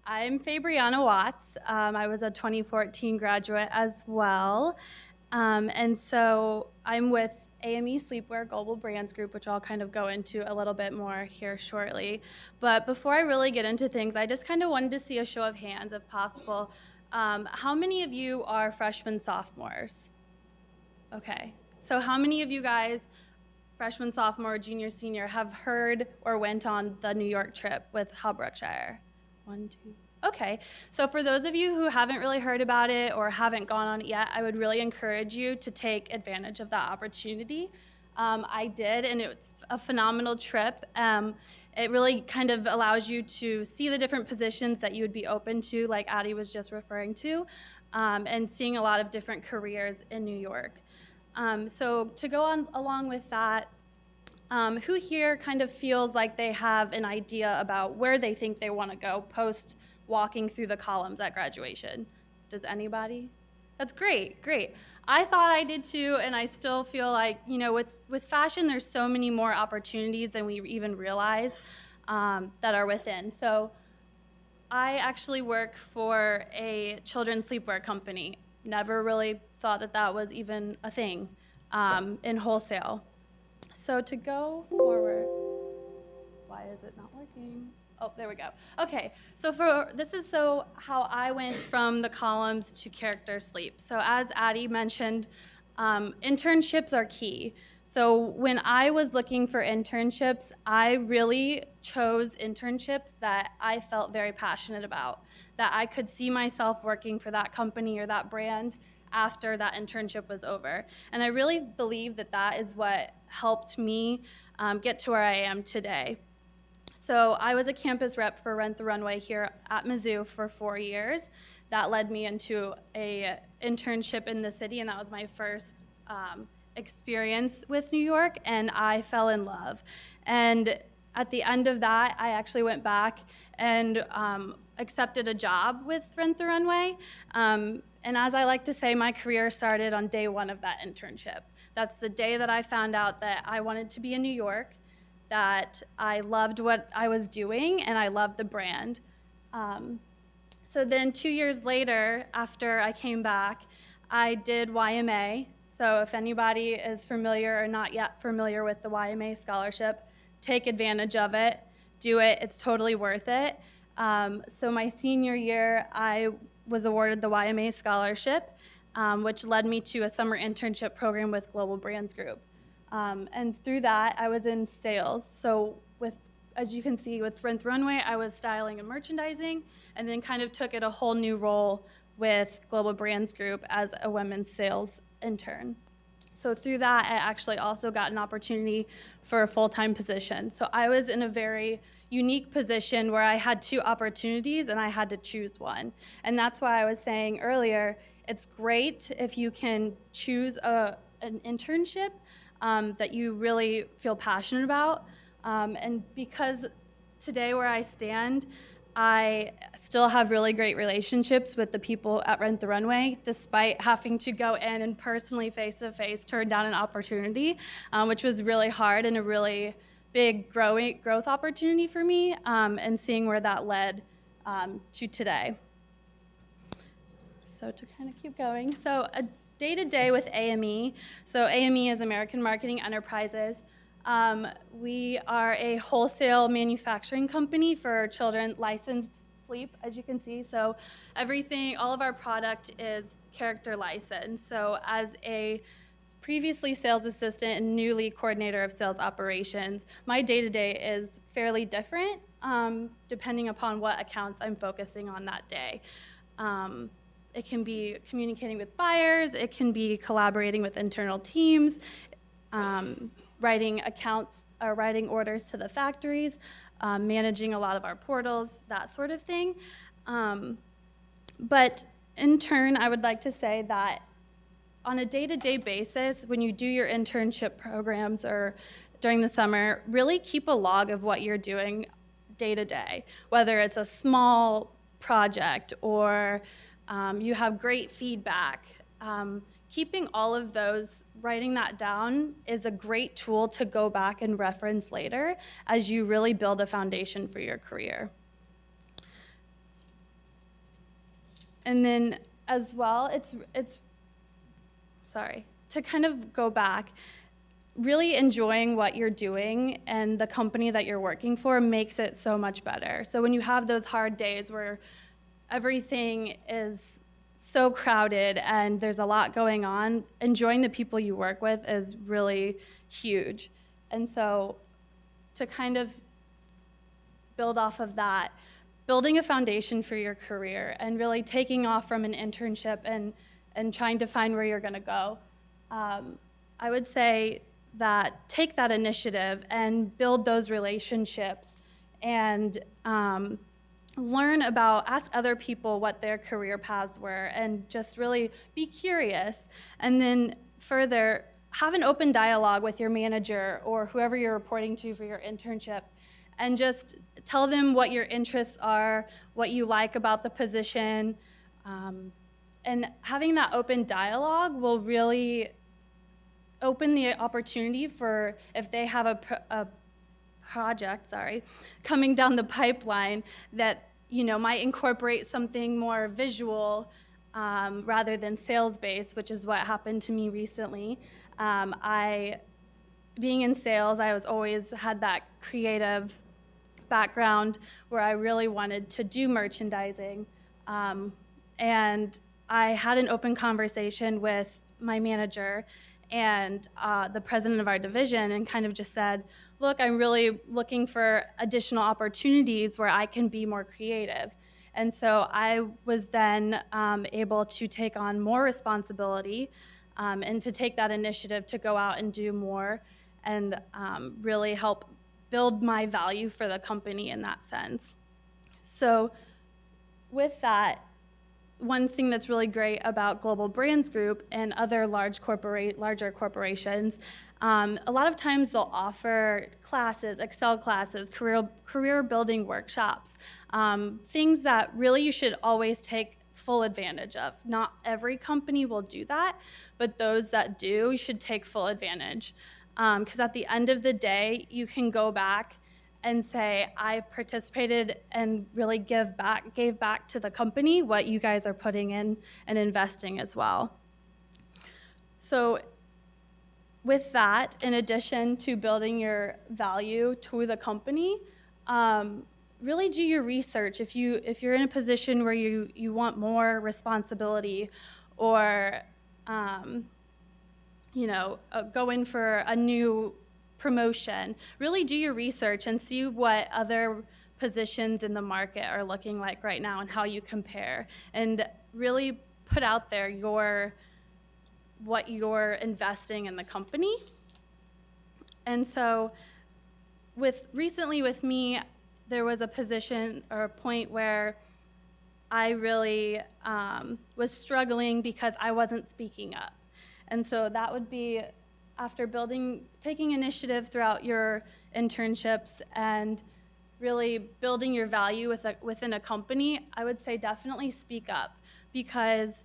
I'm Fabriana Watts. I was a 2014 graduate as well. And so I'm with AME Sleepwear Global Brands Group, which I'll kind of go into a little bit more here shortly. But before I really get into things, I just kind of wanted to see a show of hands, if possible. How many of you are freshmen, sophomores? Okay. So how many of you guys, freshman, sophomore, junior, senior, have heard or went on the New York trip with Hub Brookshire? One, two. Okay, so for those of you who haven't really heard about it or haven't gone on it yet, I would really encourage you to take advantage of that opportunity. I did, and it's a phenomenal trip. It really kind of allows you to see the different positions that you would be open to, like Addie was just referring to, and seeing a lot of different careers in New York. So to go on along with that, who here kind of feels like they have an idea about where they think they want to go post walking through the columns at graduation? Does anybody? That's great, great. I thought I did too, and I still feel like, you know, with fashion, there's so many more opportunities than we even realize that are within. So I actually work for a children's sleepwear company. Never really thought that that was even a thing in wholesale. So to go forward, why is it not working? Oh, there we go. Okay, so this is how I went from the columns to character sleep. So as Addie mentioned, internships are key. So when I was looking for internships, I really chose internships that I felt very passionate about, that I could see myself working for that company or that brand after that internship was over. And I really believe that that is what helped me get to where I am today. So I was a campus rep for Rent the Runway here at Mizzou for 4 years. That led me into a internship in the city, and that was my first experience with New York, and I fell in love. And at the end of that, I actually went back and accepted a job with Rent the Runway. And as I like to say, my career started on day one of that internship. That's the day that I found out that I wanted to be in New York, that I loved what I was doing, and I loved the brand. So then 2 years later, after I came back, I did YMA. So if anybody is familiar or not yet familiar with the YMA scholarship, take advantage of it, do it, it's totally worth it. So my senior year, I was awarded the YMA scholarship, which led me to a summer internship program with Global Brands Group. And through that, I was in sales. So as you can see, with Rent the Runway, I was styling and merchandising, and then kind of took it a whole new role with Global Brands Group as a women's sales intern. So through that, I actually also got an opportunity for a full-time position. So I was in a very unique position where I had two opportunities and I had to choose one. And that's why I was saying earlier, it's great if you can choose an internship that you really feel passionate about. And because today where I stand, I still have really great relationships with the people at Rent the Runway, despite having to go in and personally face-to-face turn down an opportunity, which was really hard and a really big growth opportunity for me, and seeing where that led to today. So to kind of keep going, so a day-to-day with AME. So AME is American Marketing Enterprises. We are a wholesale manufacturing company for children licensed sleep, as you can see. So everything, all of our product is character licensed. So as a previously sales assistant and newly coordinator of sales operations, my day-to-day is fairly different depending upon what accounts I'm focusing on that day. It can be communicating with buyers, it can be collaborating with internal teams, writing accounts or writing orders to the factories, managing a lot of our portals, that sort of thing. But in turn, I would like to say that on a day-to-day basis, when you do your internship programs or during the summer, really keep a log of what you're doing day to day, whether it's a small project or you have great feedback. Keeping all of those, writing that down is a great tool to go back and reference later as you really build a foundation for your career. And then as well, to kind of go back, really enjoying what you're doing and the company that you're working for makes it so much better. So when you have those hard days where everything is so crowded and there's a lot going on, enjoying the people you work with is really huge. And so to kind of build off of that, building a foundation for your career and really taking off from an internship and trying to find where you're going to go. I would say that take that initiative and build those relationships and ask other people what their career paths were and just really be curious. And then further, have an open dialogue with your manager or whoever you're reporting to for your internship and just tell them what your interests are, what you like about the position. And having that open dialogue will really open the opportunity for if they have a project, coming down the pipeline that might incorporate something more visual rather than sales-based, which is what happened to me recently. Being in sales, I was always had that creative background where I really wanted to do merchandising. And I had an open conversation with my manager and the president of our division and kind of just said, look, I'm really looking for additional opportunities where I can be more creative. And so I was then able to take on more responsibility and to take that initiative to go out and do more and really help build my value for the company in that sense. So with that, one thing that's really great about Global Brands Group and other larger corporations, a lot of times they'll offer classes, Excel classes, career building workshops, things that really you should always take full advantage of. Not every company will do that, but those that do, you should take full advantage. Because at the end of the day, you can go back and say, I've participated and really gave back to the company what you guys are putting in and investing as well. So with that, in addition to building your value to the company, really do your research. If you're in a position where you want more responsibility or go in for a new promotion, really do your research and see what other positions in the market are looking like right now and how you compare, and really put out there what you're investing in the company. And so recently with me, there was a position or a point where I really was struggling because I wasn't speaking up. And so that would be after taking initiative throughout your internships and really building your value within a company, I would say definitely speak up, because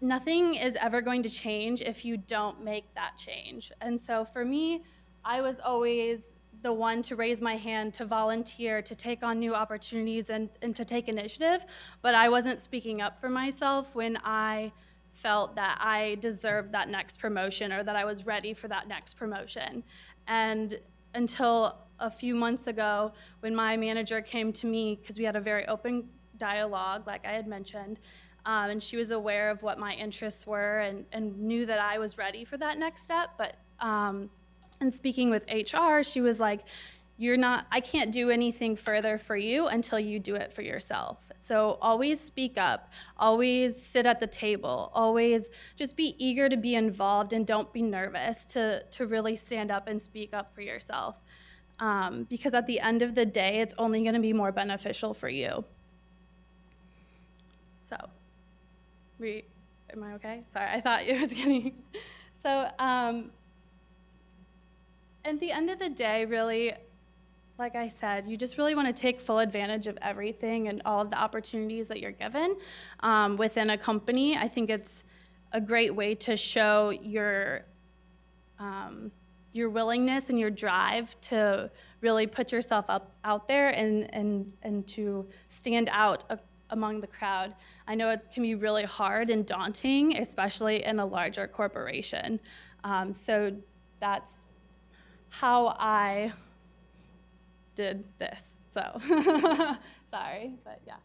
nothing is ever going to change if you don't make that change. And so for me, I was always the one to raise my hand, to volunteer, to take on new opportunities and to take initiative, but I wasn't speaking up for myself when I felt that I deserved that next promotion or that I was ready for that next promotion. And until a few months ago, when my manager came to me, because we had a very open dialogue, like I had mentioned, and she was aware of what my interests were and knew that I was ready for that next step. But in speaking with HR, she was like, I can't do anything further for you until you do it for yourself. So always speak up, always sit at the table, always just be eager to be involved and don't be nervous to really stand up and speak up for yourself. Because at the end of the day, it's only going to be more beneficial for you. So, am I okay? Sorry, I thought it was getting... So, at the end of the day, really, like I said, you just really want to take full advantage of everything and all of the opportunities that you're given within a company. I think it's a great way to show your willingness and your drive to really put yourself out there and to stand out among the crowd. I know it can be really hard and daunting, especially in a larger corporation. So that's how I did this. So sorry, but yeah.